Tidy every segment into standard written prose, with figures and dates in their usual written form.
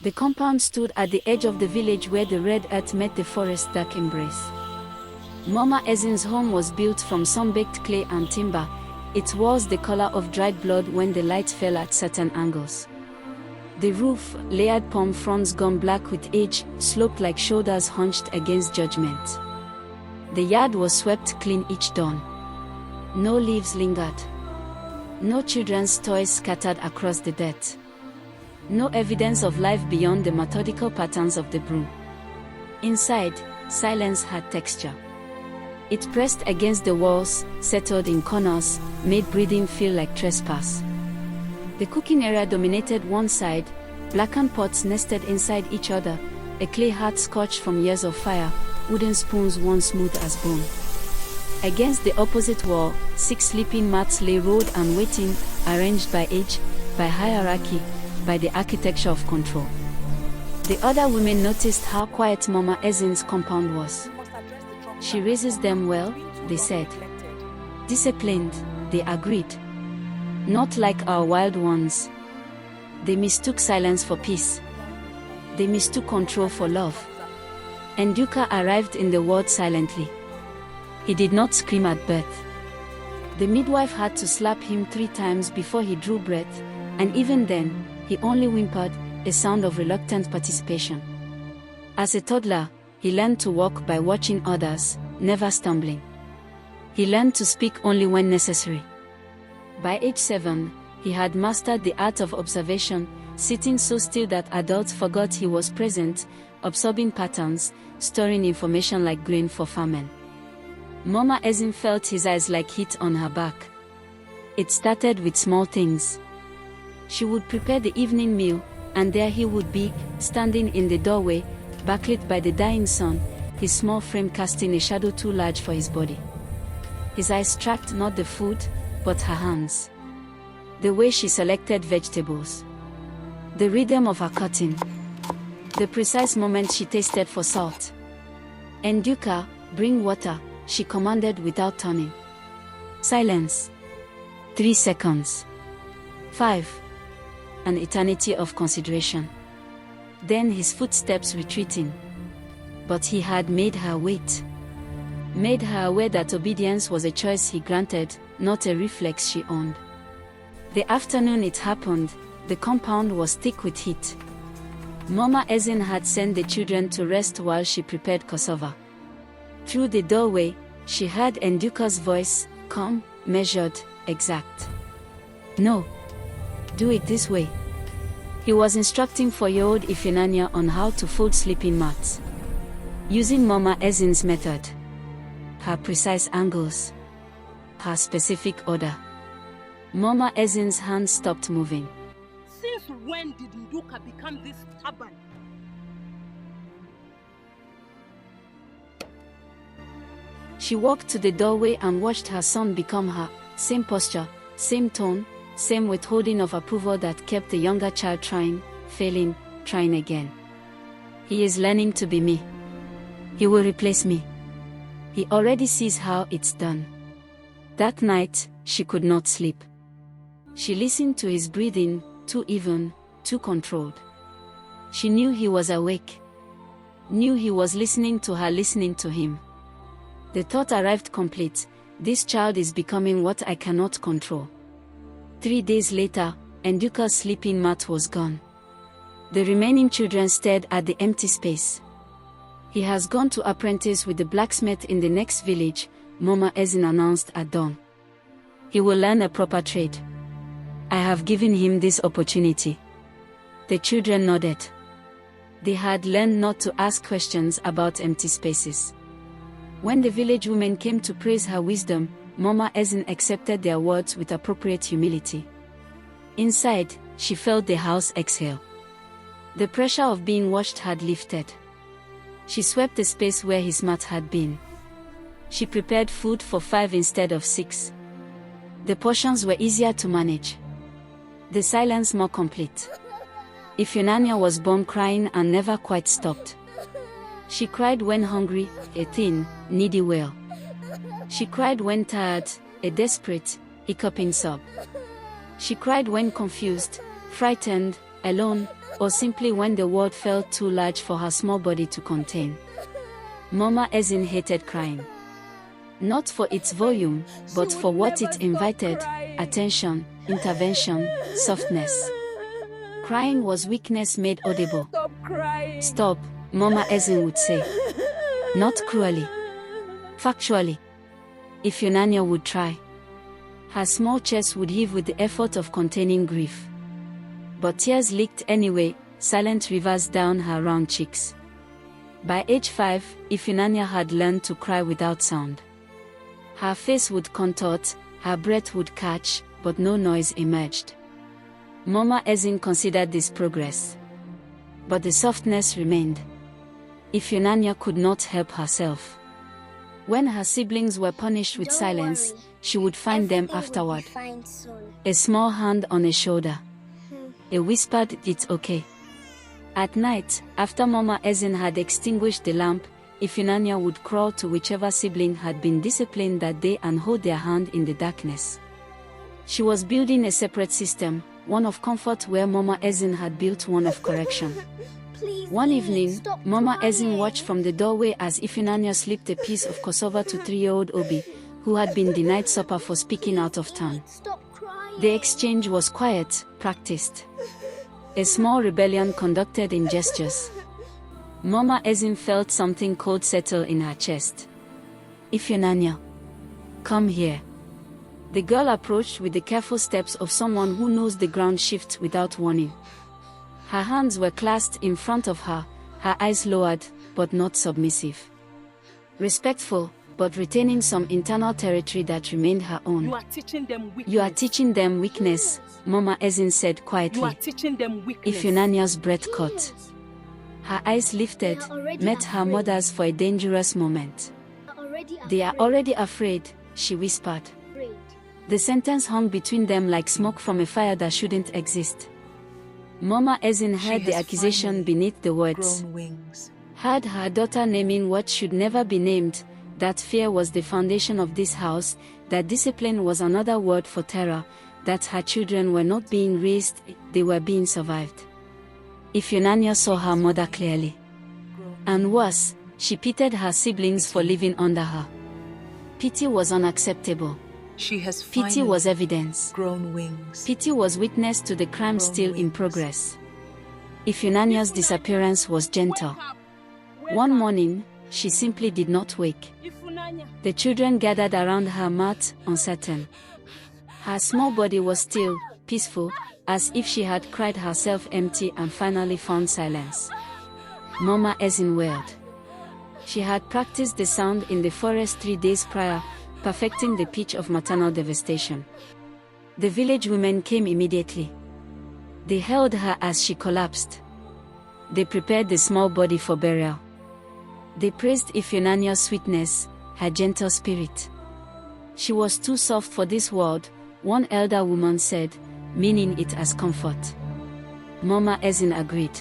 The compound stood at the edge of the village where the red earth met the forest's dark embrace. Mama Ezin's home was built from sun-baked clay and timber, its walls the color of dried blood when the light fell at certain angles. The roof, layered palm fronds gone black with age, sloped like shoulders hunched against judgment. The yard was swept clean each dawn. No leaves lingered. No children's toys scattered across the dirt. No evidence of life beyond the methodical patterns of the broom. Inside, silence had texture. It pressed against the walls, settled in corners, made breathing feel like trespass. The cooking area dominated one side, blackened pots nested inside each other, a clay hearth scorched from years of fire, wooden spoons once smooth as bone. Against the opposite wall, 6 sleeping mats lay rolled and waiting, arranged by age, by hierarchy, by the architecture of control. The other women noticed how quiet Mama Ezin's compound was. She raises them well, they said. Disciplined, they agreed. Not like our wild ones. They mistook silence for peace. They mistook control for love. Nduka arrived in the world silently. He did not scream at birth. The midwife had to slap him 3 times before he drew breath, and even then, he only whimpered, a sound of reluctant participation. As a toddler, he learned to walk by watching others, never stumbling. He learned to speak only when necessary. By age 7, he had mastered the art of observation, sitting so still that adults forgot he was present, absorbing patterns, storing information like grain for famine. Mama Ezin felt his eyes like heat on her back. It started with small things. She would prepare the evening meal, and there he would be, standing in the doorway, backlit by the dying sun, his small frame casting a shadow too large for his body. His eyes tracked not the food, but her hands. The way she selected vegetables. The rhythm of her cutting. The precise moment she tasted for salt. Nduka, bring water, she commanded without turning. Silence. 3 seconds. 5. An eternity of consideration. Then his footsteps retreating. But he had made her wait. Made her aware that obedience was a choice he granted, not a reflex she owned. The afternoon it happened, the compound was thick with heat. Mama Ezin had sent the children to rest while she prepared cassava. Through the doorway, she heard Nduka's voice, calm, measured, exact. No. Do it this way. He was instructing 4-year-old Ifinanya on how to fold sleeping mats. Using Mama Ezin's method. Her precise angles. Her specific order. Mama Ezin's hand stopped moving. Since when did Nduka become this stubborn? She walked to the doorway and watched her son become her, same posture, same tone, same withholding of approval that kept the younger child trying, failing, trying again. He is learning to be me. He will replace me. He already sees how it's done. That night, she could not sleep. She listened to his breathing, too even, too controlled. She knew he was awake. Knew he was listening to her listening to him. The thought arrived complete, this child is becoming what I cannot control. 3 days later, Nduka's sleeping mat was gone. The remaining children stared at the empty space. He has gone to apprentice with the blacksmith in the next village, Mama Ezin announced at dawn. He will learn a proper trade. I have given him this opportunity. The children nodded. They had learned not to ask questions about empty spaces. When the village women came to praise her wisdom, Mama Ezin accepted their words with appropriate humility. Inside, she felt the house exhale. The pressure of being watched had lifted. She swept the space where his mat had been. She prepared food for 5 instead of 6. The portions were easier to manage. The silence more complete. Ifunanya was born crying and never quite stopped. She cried when hungry, a thin, needy wail. She cried when tired, a desperate, hiccuping sob. She cried when confused, frightened, alone, or simply when the world felt too large for her small body to contain. Mama Ezin hated crying. Not for its volume, but for what it invited: attention, intervention, softness. Crying was weakness made audible. Stop crying. Stop, Mama Ezin would say. Not cruelly. Factually. If Yunanya would try. Her small chest would heave with the effort of containing grief. But tears leaked anyway, silent rivers down her round cheeks. By age 5, Ifunanya had learned to cry without sound. Her face would contort, her breath would catch, but no noise emerged. Mama Ezin considered this progress. But the softness remained. Ifunanya could not help herself. When her siblings were punished with silence, she would find them afterward. A small hand on a shoulder. A whispered, "It's okay." At night, after Mama Ezin had extinguished the lamp, Ifunanya would crawl to whichever sibling had been disciplined that day and hold their hand in the darkness. She was building a separate system, one of comfort where Mama Ezin had built one of correction. One evening, Mama Ezin watched from the doorway as Ifunanya slipped a piece of cassava to 3-year-old Obi, who had been denied supper for speaking out of turn. The exchange was quiet, practiced. A small rebellion conducted in gestures. Mama Ezin felt something cold settle in her chest. "Ifunanya, come here." The girl approached with the careful steps of someone who knows the ground shifts without warning. Her hands were clasped in front of her, her eyes lowered, but not submissive. Respectful, but retaining some internal territory that remained her own. You are teaching them weakness. "You are teaching them weakness," Mama Ezin said quietly. You are teaching them weakness. Ifunanya's breath caught. Her eyes lifted, met her mother's for a dangerous moment. "They are already afraid," she whispered. The sentence hung between them like smoke from a fire that shouldn't exist. Mama Ezin heard the accusation beneath the words. Heard her daughter naming what should never be named, that fear was the foundation of this house, that discipline was another word for terror, that her children were not being raised, they were being survived. Ifunanya saw her mother clearly. And worse, she pitied her siblings for living under her. Pity was unacceptable. She has Pity was evidence. grown wings. Pity was witness to the crime still in progress. Ifunanya's disappearance was gentle. One morning, she simply did not wake. Ifunanya. The children gathered around her mat, uncertain. Her small body was still, peaceful, as if she had cried herself empty and finally found silence. Mama Ezin wailed. She had practiced the sound in the forest 3 days prior, perfecting the pitch of maternal devastation. The village women came immediately. They held her as she collapsed. They prepared the small body for burial. They praised Ifunanya's sweetness, her gentle spirit. "She was too soft for this world," one elder woman said, meaning it as comfort. Mama Ezin agreed.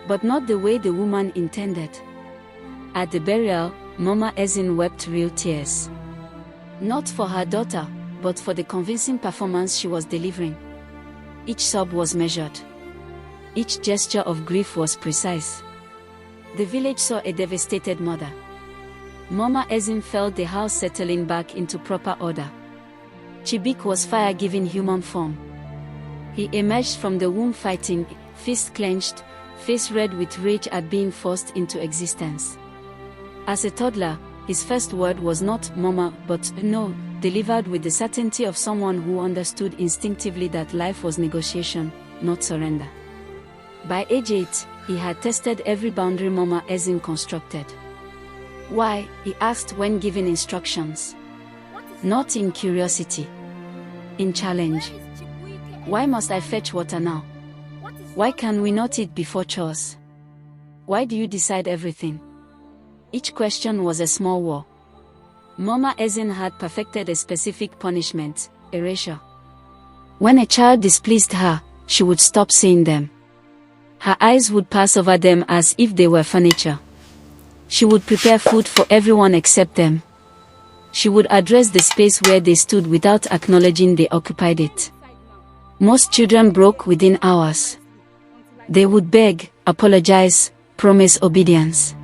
But not the way the woman intended. At the burial, Mama Ezin wept real tears. Not for her daughter, but for the convincing performance she was delivering. Each sob was measured. Each gesture of grief was precise. The village saw a devastated mother. Mama Ezin felt the house settling back into proper order. Chibik was fire giving human form. He emerged from the womb fighting, fist clenched, face red with rage at being forced into existence. As a toddler, his first word was not "Mama" but "No," delivered with the certainty of someone who understood instinctively that life was negotiation, not surrender. By age 8, he had tested every boundary Mama Ezin constructed. Why, he asked when given instructions. Not in curiosity. In challenge. Why must I fetch water now? Why can we not eat before chores? Why do you decide everything? Each question was a small war. Mama Ezin had perfected a specific punishment, erasure. When a child displeased her, she would stop saying them. Her eyes would pass over them as if they were furniture. She would prepare food for everyone except them. She would address the space where they stood without acknowledging they occupied it. Most children broke within hours. They would beg, apologize, promise obedience.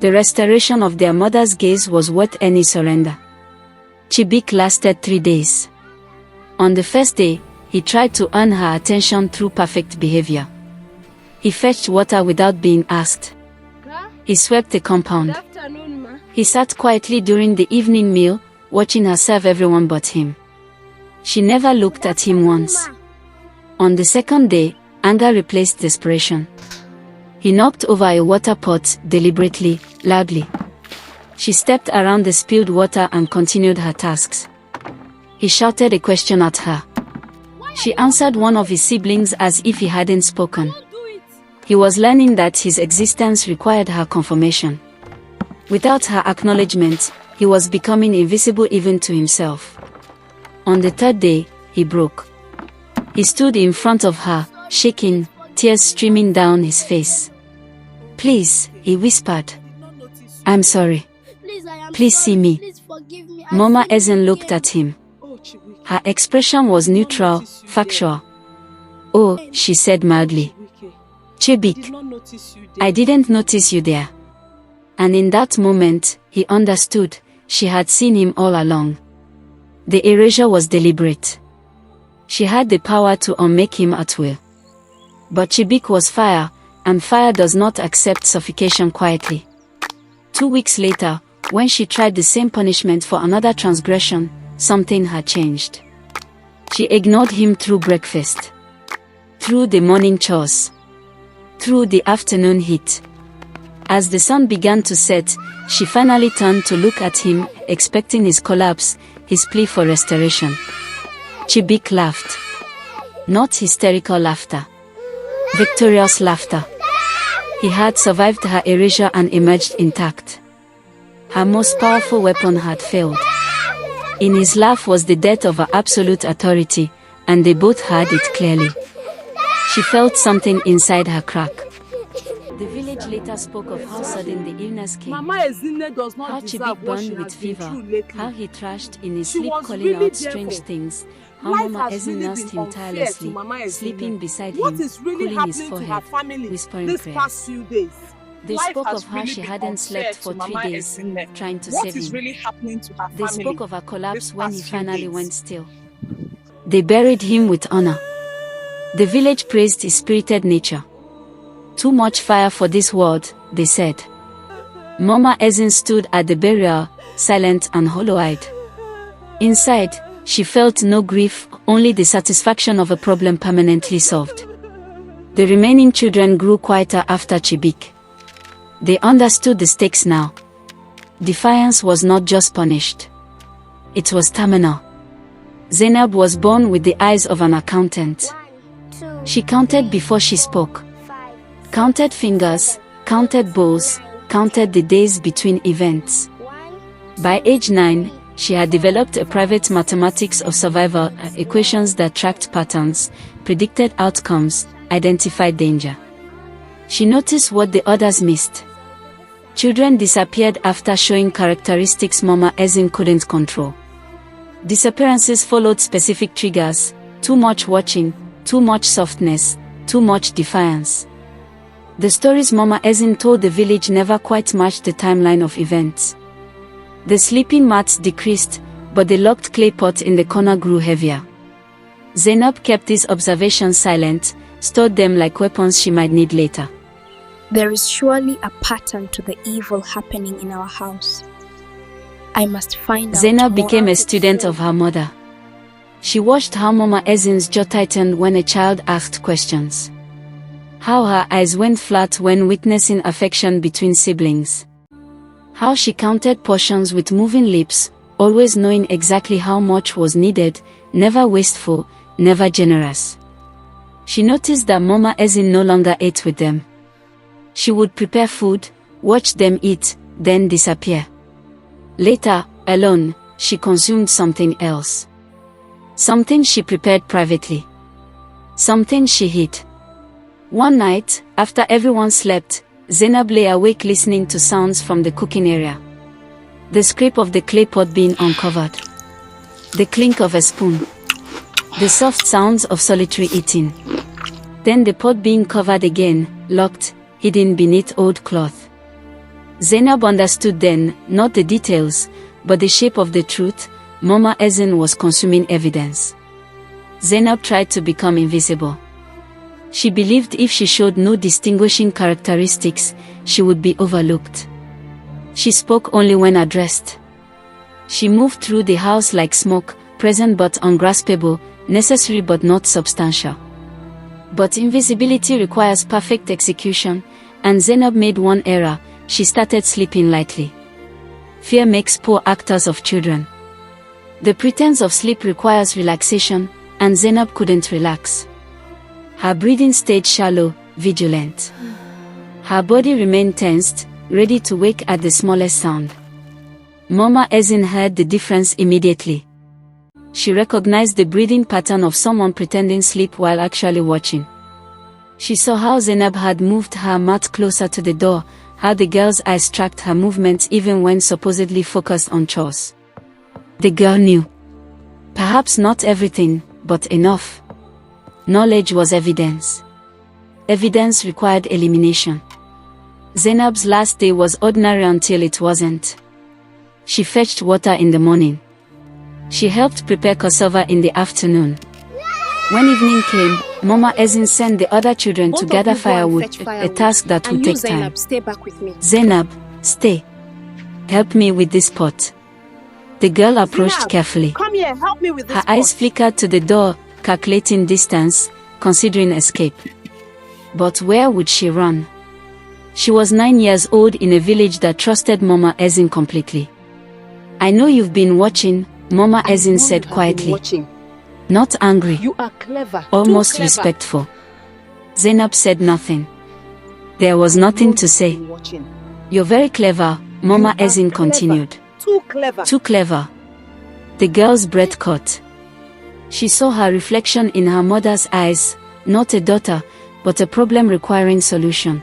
The restoration of their mother's gaze was worth any surrender. Chibik lasted 3 days. On the first day, he tried to earn her attention through perfect behavior. He fetched water without being asked. He swept the compound. Good afternoon, ma. He sat quietly during the evening meal, watching her serve everyone but him. She never looked at him once. On the second day, anger replaced desperation. He knocked over a water pot, deliberately, loudly. She stepped around the spilled water and continued her tasks. He shouted a question at her. She answered one of his siblings as if he hadn't spoken. He was learning that his existence required her confirmation. Without her acknowledgement, he was becoming invisible even to himself. On the third day, he broke. He stood in front of her, shaking, tears streaming down his face. "Please," he whispered. "I'm sorry. Please see me." Please forgive me. Mama Ezen looked at him. Her expression was neutral, factual. "Oh," she said mildly. "Chibik, I didn't notice you there." And in that moment, he understood, she had seen him all along. The erasure was deliberate. She had the power to unmake him at will. But Chibik was fire, and fire does not accept suffocation quietly. 2 weeks later, when she tried the same punishment for another transgression, something had changed. She ignored him through breakfast, through the morning chores, through the afternoon heat. As the sun began to set, she finally turned to look at him, expecting his collapse, his plea for restoration. Chibik laughed. Not hysterical laughter. Victorious laughter. He had survived her erasure and emerged intact. Her most powerful weapon had failed. In his laugh was the death of her absolute authority, and they both heard it clearly. She felt something inside her crack. The village later spoke of how sudden the illness came. Mama Ezine does How not Chibik deserve what she burned with has been fever, through lately. how he thrashed in his She sleep was calling really out strange therefore. things, how Life Mama has Ezin really nursed been him unfair to tirelessly, Mama Ezine. sleeping beside What him, is really cooling his happening to her forehead, family whispering this prayers. past few days? They Life spoke has of how really she been hadn't unfair slept to for 3 Mama days, Ezine. trying to What save is him. really happening to her They family spoke of her collapse this when he past few finally days? went still. They buried him with honor. The village praised his spirited nature. "Too much fire for this world," they said. Mama Ezin stood at the burial, silent and hollow-eyed. Inside, she felt no grief, only the satisfaction of a problem permanently solved. The remaining children grew quieter after Chibik. They understood the stakes now. Defiance was not just punished. It was terminal. Zainab was born with the eyes of an accountant. 1, 2, She counted before she spoke. 5, Counted fingers, counted bowls, counted the days between events. 1. By age 9, she had developed a private mathematics of survival, equations that tracked patterns, predicted outcomes, identified danger. She noticed what the others missed. Children disappeared after showing characteristics Mama Ezin couldn't control. Disappearances followed specific triggers: too much watching, too much softness, too much defiance. The stories Mama Ezin told the village never quite matched the timeline of events. The sleeping mats decreased, but the locked clay pot in the corner grew heavier. Zainab kept these observations silent, stored them like weapons she might need later. There is surely a pattern to the evil happening in our house. I must find out Zainab more. became a student of her mother. She watched how Mama Ezin's jaw tightened when a child asked questions. How her eyes went flat when witnessing affection between siblings. How she counted portions with moving lips, always knowing exactly how much was needed, never wasteful, never generous. She noticed that Mama Ezin no longer ate with them. She would prepare food, watch them eat, then disappear. Later, alone, she consumed something else. Something she prepared privately. Something she hid. One night, after everyone slept, Zainab lay awake listening to sounds from the cooking area. The scrape of the clay pot being uncovered. The clink of a spoon. The soft sounds of solitary eating. Then the pot being covered again, locked, hidden beneath old cloth. Zainab understood then, not the details, but the shape of the truth. Mama Ezin was consuming evidence. Zainab tried to become invisible. She believed if she showed no distinguishing characteristics, she would be overlooked. She spoke only when addressed. She moved through the house like smoke, present but ungraspable, necessary but not substantial. But invisibility requires perfect execution, and Zainab made one error: she started sleeping lightly. Fear makes poor actors of children. The pretense of sleep requires relaxation, and Zainab couldn't relax. Her breathing stayed shallow, vigilant. Her body remained tensed, ready to wake at the smallest sound. Mama Ezin heard the difference immediately. She recognized the breathing pattern of someone pretending sleep while actually watching. She saw how Zainab had moved her mat closer to the door, how the girl's eyes tracked her movements even when supposedly focused on chores. The girl knew. Perhaps not everything, but enough. Knowledge was evidence. Evidence required elimination. Zainab's last day was ordinary until it wasn't. She fetched water in the morning. She helped prepare cassava in the afternoon. When evening came, Mama Ezin sent the other children to gather firewood, a task that would take time. Stay back with me. Zainab, stay. Help me with this pot. The girl approached Zainab, carefully. Come here, help me with this Her eyes pot. flickered to the door, calculating distance, considering escape. But where would she run? She was 9 years old in a village that trusted Mama Ezin completely. I know you've been watching, Mama Ezin said quietly. Not angry. You are clever. Almost Too clever. respectful. Zainab said nothing. There was nothing to say. You're very clever, Mama You are Ezin clever. continued. Too clever. Too clever. The girl's breath caught. She saw her reflection in her mother's eyes, not a daughter, but a problem requiring solution.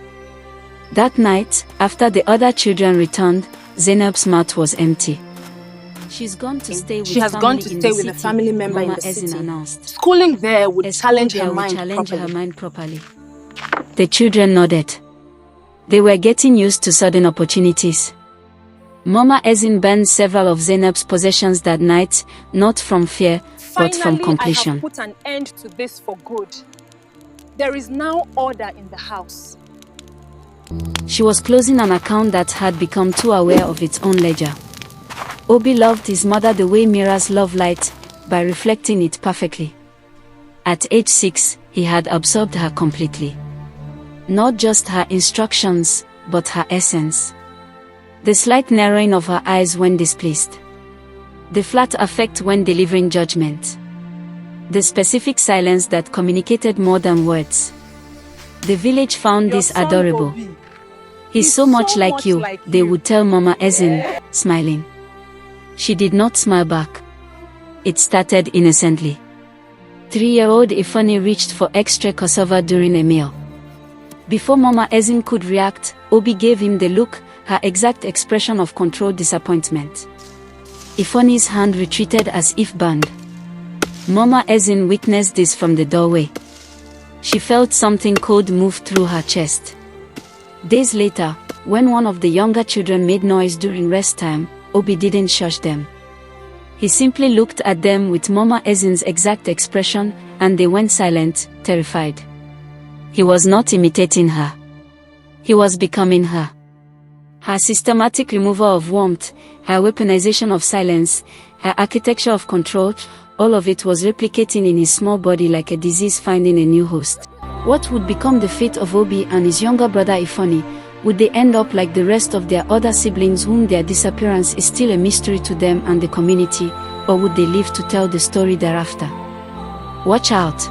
That night, after the other children returned, Zainab's mouth was empty. She's gone to stay with She has family gone to in stay the with a city, family member Mama in the Ezin city. announced. Schooling there would A challenge school her there would mind challenge her properly. mind properly. The children nodded. They were getting used to sudden opportunities. Mama Ezin burned several of Zainab's possessions that night, not from fear, but from Finally, I completion. have put an end to this for good. There is now order in the house. She was closing an account that had become too aware of its own ledger. Obi loved his mother the way mirrors love light, by reflecting it perfectly. At age 6, he had absorbed her completely. Not just her instructions, but her essence. The slight narrowing of her eyes when displeased. The flat affect when delivering judgment. The specific silence that communicated more than words. The village found Your this son adorable. Obi, He's so much like you, they would tell Mama Ezin, smiling. She did not smile back. It started innocently. 3-year-old Ifani reached for extra cassava during a meal. Before Mama Ezin could react, Obi gave him the look, her exact expression of controlled disappointment. Ifani's hand retreated as if burned. Mama Ezin witnessed this from the doorway. She felt something cold move through her chest. Days later, when one of the younger children made noise during rest time, Obi didn't shush them. He simply looked at them with Mama Ezin's exact expression, and they went silent, terrified. He was not imitating her. He was becoming her. Her systematic removal of warmth, her weaponization of silence, her architecture of control, all of it was replicating in his small body like a disease finding a new host. What would become the fate of Obi and his younger brother Ifani? Would they end up like the rest of their other siblings whom their disappearance is still a mystery to them and the community, or would they live to tell the story thereafter? Watch out!